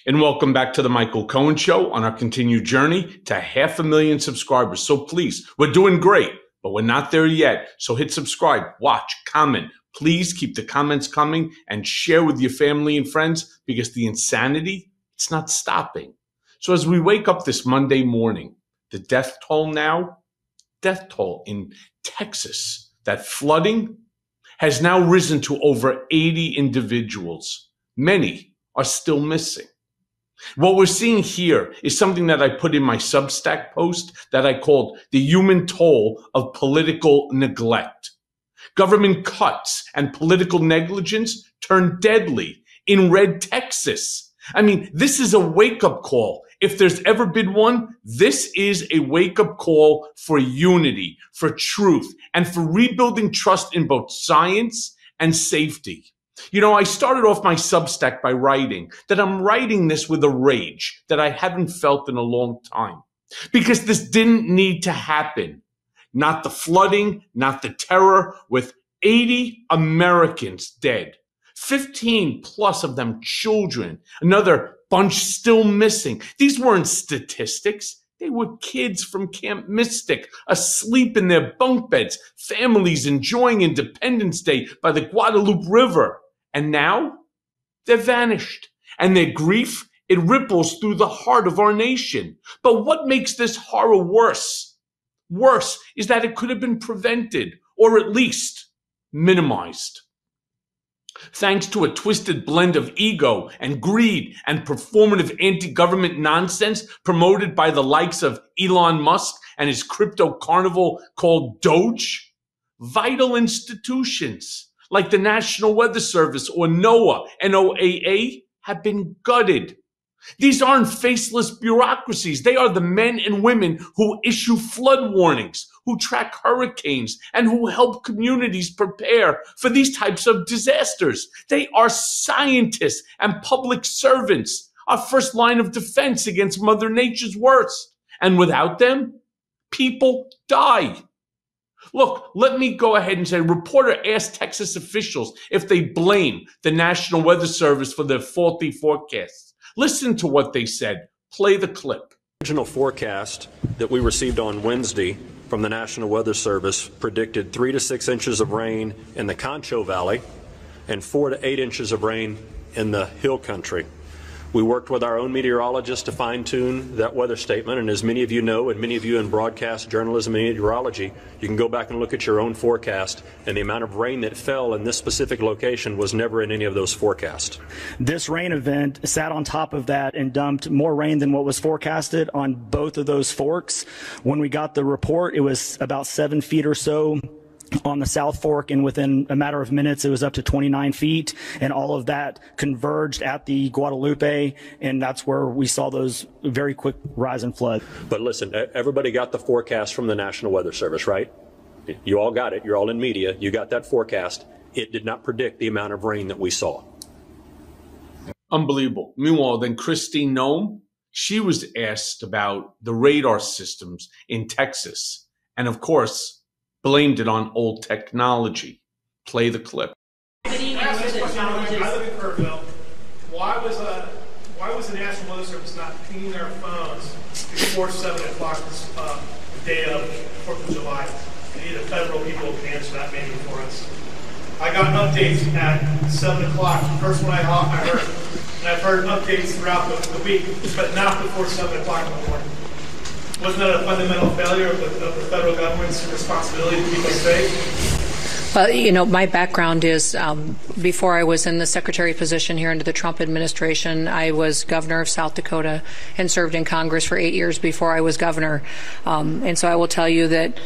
And welcome back to the Michael Cohen Show on our continued journey to 500,000 subscribers. So please, we're doing great, but we're not there yet. So hit subscribe, watch, comment. Please keep the comments coming and share with your family and friends because the insanity, it's not stopping. So as we wake up this Monday morning, the death toll in Texas, that flooding has now risen to over 80 individuals. Many are still missing. What we're seeing here is something that I put in my Substack post that I called the human toll of political neglect. Government cuts and political negligence turn deadly in red Texas. I mean, this is a wake-up call. If there's ever been one, this is a wake-up call for unity, for truth, and for rebuilding trust in both science and safety. You know, I started off my Substack by writing that I'm writing this with a rage that I haven't felt in a long time because this didn't need to happen. Not the flooding, not the terror, with 80 Americans dead, 15 plus of them children, another bunch still missing. These weren't statistics. They were kids from Camp Mystic, asleep in their bunk beds, families enjoying Independence Day by the Guadalupe River. And now they're vanished. And their grief, it ripples through the heart of our nation. But what makes this horror worse? Worse is that it could have been prevented or at least minimized. Thanks to a twisted blend of ego and greed and performative anti-government nonsense promoted by the likes of Elon Musk and his crypto carnival called Doge, vital institutions like the National Weather Service or NOAA, NOAA, have been gutted. These aren't faceless bureaucracies. They are the men and women who issue flood warnings, who track hurricanes, and who help communities prepare for these types of disasters. They are scientists and public servants, our first line of defense against Mother Nature's worst. And without them, people die. Look, let me go ahead and say, a reporter asked Texas officials if they blame the National Weather Service for their faulty forecasts. Listen to what they said. Play the clip. The original forecast that we received on Wednesday from the National Weather Service predicted 3 to 6 inches of rain in the Concho Valley and 4 to 8 inches of rain in the Hill Country. We worked with our own meteorologists to fine-tune that weather statement, and as many of you know, and many of you in broadcast journalism and meteorology, you can go back and look at your own forecast, and the amount of rain that fell in this specific location was never in any of those forecasts. This rain event sat on top of that and dumped more rain than what was forecasted on both of those forks. When we got the report, it was about 7 feet or so on the South Fork, and within a matter of minutes it was up to 29 feet, and all of that converged at the Guadalupe, and that's where we saw those very quick rise in flood. But listen, everybody got the forecast from the National Weather Service, right? You all got it. You're all in media. You got that forecast. It did not predict the amount of rain that we saw. Unbelievable. Meanwhile, then Christine Noem, she was asked about the radar systems in Texas, and of course blamed it on old technology. Play the clip. I live in Kerrville. Why was the National Weather Service not pinging their phones before 7 o'clock the day of 4th of July? We need the federal people to answer that maybe for us. I got updates at 7 o'clock. The first one I heard. And I've heard updates throughout the week, but not before 7 o'clock in the morning. Wasn't that a fundamental failure of the federal government's responsibility to keep us safe? Well, you know, my background is before I was in the secretary position here under the Trump administration, I was governor of South Dakota and served in Congress for 8 years before I was governor. And so I will tell you that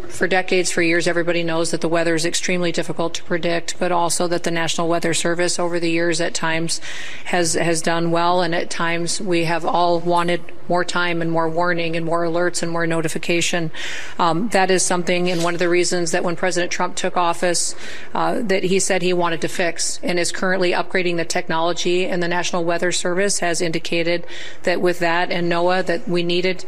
for decades, for years, everybody knows that the weather is extremely difficult to predict, but also that the National Weather Service over the years at times has done well, and at times we have all wanted more time and more warning and more alerts and more notification. That is something, and one of the reasons that when President Trump took office, that he said he wanted to fix, and is currently upgrading the technology. And the National Weather Service has indicated that with that and NOAA, that we needed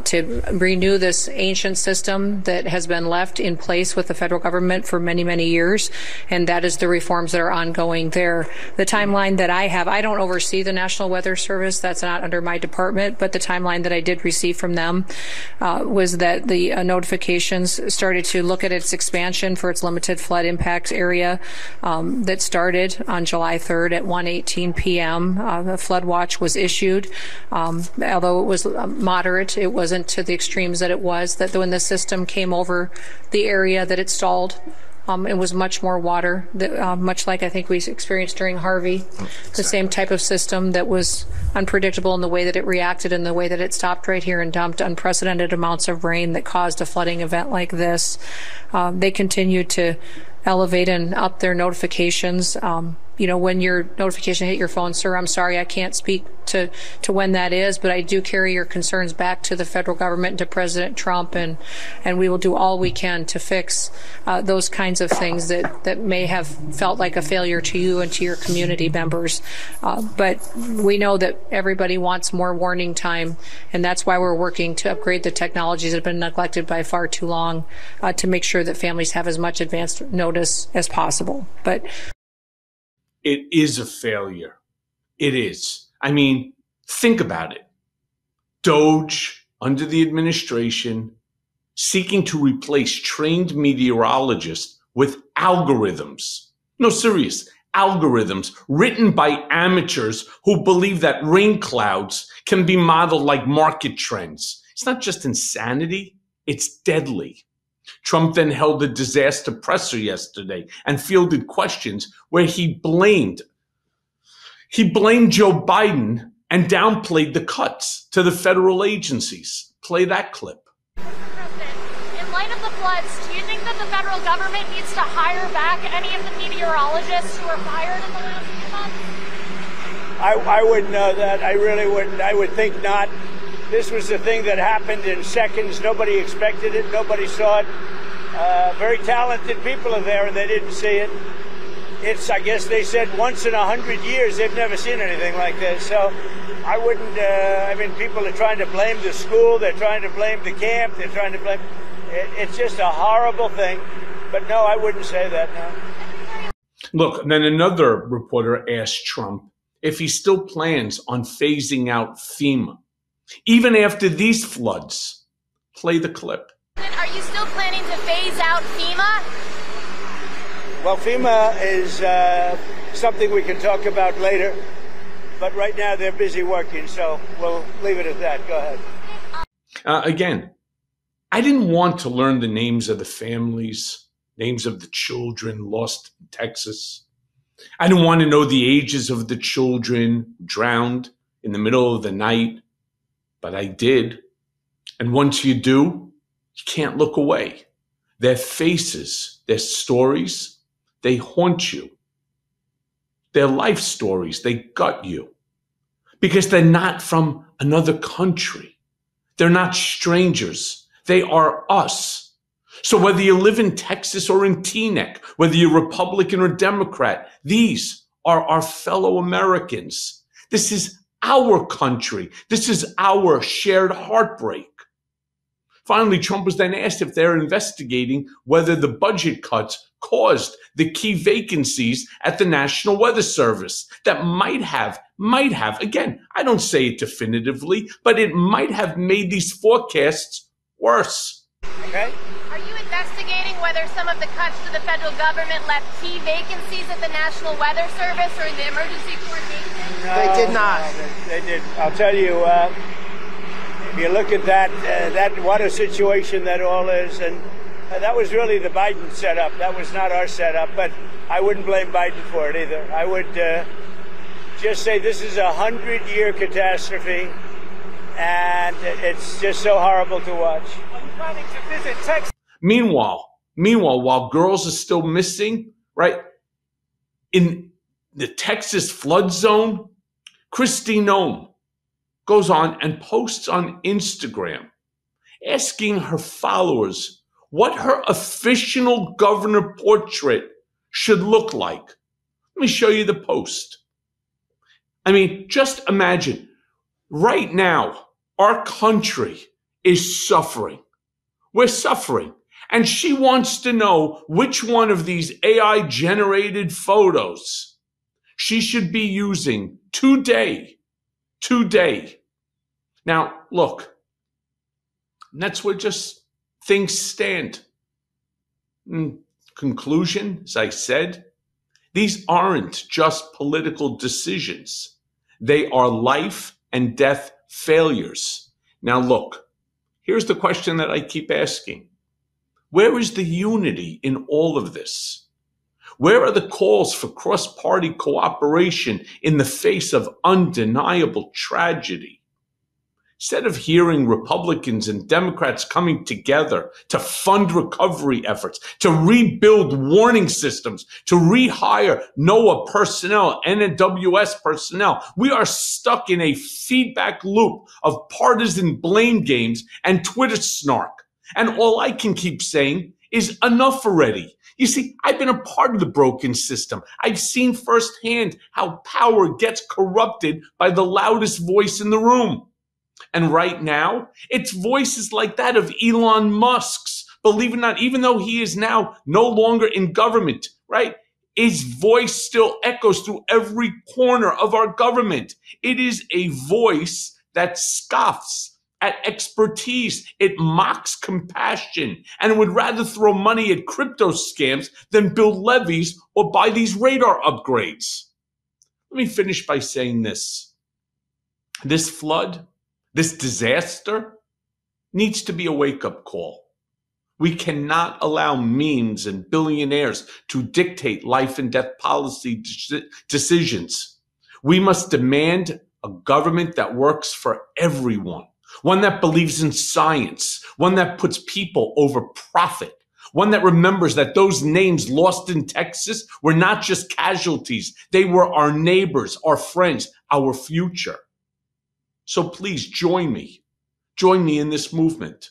to renew this ancient system that has been left in place with the federal government for many, many years. And that is the reforms that are ongoing there. The timeline that I have, I don't oversee the National Weather Service. That's not under my department. But the timeline that I did receive from them was that the notifications started to look at its expansion for its limited flood impact area that started on July 3rd at 1:18 p.m. The flood watch was issued. Although it was moderate, it wasn't to the extremes that it was, that when the system came over the area that it stalled, it was much more water, much like I think we experienced during Harvey, the same type of system that was unpredictable in the way that it reacted and the way that it stopped right here and dumped unprecedented amounts of rain that caused a flooding event like this. They continue to elevate and up their notifications. When your notification hit your phone, sir, I'm sorry, I can't speak to when that is, but I do carry your concerns back to the federal government and to President Trump, and we will do all we can to fix those kinds of things that may have felt like a failure to you and to your community members. But we know that everybody wants more warning time, and that's why we're working to upgrade the technologies that have been neglected by far too long, to make sure that families have as much advanced notice as possible. But it is a failure. It is. I mean, think about it. DOGE, under the administration, seeking to replace trained meteorologists with algorithms. No, serious, algorithms written by amateurs who believe that rain clouds can be modeled like market trends. It's not just insanity, it's deadly. Trump then held a disaster presser yesterday and fielded questions where he blamed Joe Biden and downplayed the cuts to the federal agencies. Play that clip. In light of the floods, do you think that the federal government needs to hire back any of the meteorologists who were fired in the last few months? I wouldn't know that. I really wouldn't. I would think not. This was the thing that happened in seconds. Nobody expected it. Nobody saw it. Very talented people are there, and they didn't see it. It's, I guess they said, once in 100 years. They've never seen anything like this. So I wouldn't, people are trying to blame the school. They're trying to blame the camp. They're trying to blame. It's just a horrible thing. But no, I wouldn't say that, no. Look, then another reporter asked Trump if he still plans on phasing out FEMA, even after these floods. Play the clip. Are you still planning to phase out FEMA? Well, FEMA is something we can talk about later. But right now they're busy working, so we'll leave it at that. Go ahead. Again, I didn't want to learn the names of the families, names of the children lost in Texas. I didn't want to know the ages of the children drowned in the middle of the night. But I did. And once you do, you can't look away. Their faces, their stories, they haunt you. Their life stories, they gut you. Because they're not from another country. They're not strangers. They are us. So whether you live in Texas or in Teaneck, whether you're Republican or Democrat, these are our fellow Americans. This is our country. This is our shared heartbreak. Finally, Trump was then asked if they're investigating whether the budget cuts caused the key vacancies at the National Weather Service that might have, again, I don't say it definitively, but it might have made these forecasts worse. Okay. Are you investigating whether some of the cuts to the federal government left key vacancies at the National Weather Service or in the emergency coordination? No, they did not. No, they did. I'll tell you, if you look at that what a situation that all is, and that was really the Biden setup. That was not our setup, but I wouldn't blame Biden for it either. I would just say this is a 100-year catastrophe, and it's just so horrible to watch. I'm planning to visit Texas. Meanwhile, while girls are still missing, right, in the Texas flood zone, Kristi Noem, goes on and posts on Instagram asking her followers what her official governor portrait should look like. Let me show you the post. I mean, just imagine, right now, our country is suffering. We're suffering. And she wants to know which one of these AI-generated photos she should be using today. Now, look, that's where just things stand. In conclusion, as I said, these aren't just political decisions. They are life and death failures. Now, look, here's the question that I keep asking. Where is the unity in all of this? Where are the calls for cross-party cooperation in the face of undeniable tragedy? Instead of hearing Republicans and Democrats coming together to fund recovery efforts, to rebuild warning systems, to rehire NOAA personnel, NWS personnel, we are stuck in a feedback loop of partisan blame games and Twitter snark. And all I can keep saying is enough already. You see, I've been a part of the broken system. I've seen firsthand how power gets corrupted by the loudest voice in the room. And right now, it's voices like that of Elon Musk's. Believe it or not, even though he is now no longer in government, right? His voice still echoes through every corner of our government. It is a voice that scoffs at expertise. It mocks compassion and would rather throw money at crypto scams than build levees or buy these radar upgrades. Let me finish by saying this. This flood, this disaster needs to be a wake-up call. We cannot allow memes and billionaires to dictate life and death policy decisions. We must demand a government that works for everyone, one that believes in science, one that puts people over profit, one that remembers that those names lost in Texas were not just casualties. They were our neighbors, our friends, our future. So please join me in this movement.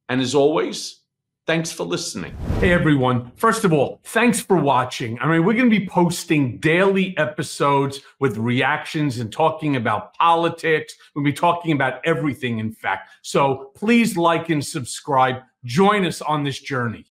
And as always, thanks for listening. Hey, everyone. First of all, thanks for watching. I mean, we're going to be posting daily episodes with reactions and talking about politics. We'll be talking about everything, in fact. So please like and subscribe. Join us on this journey.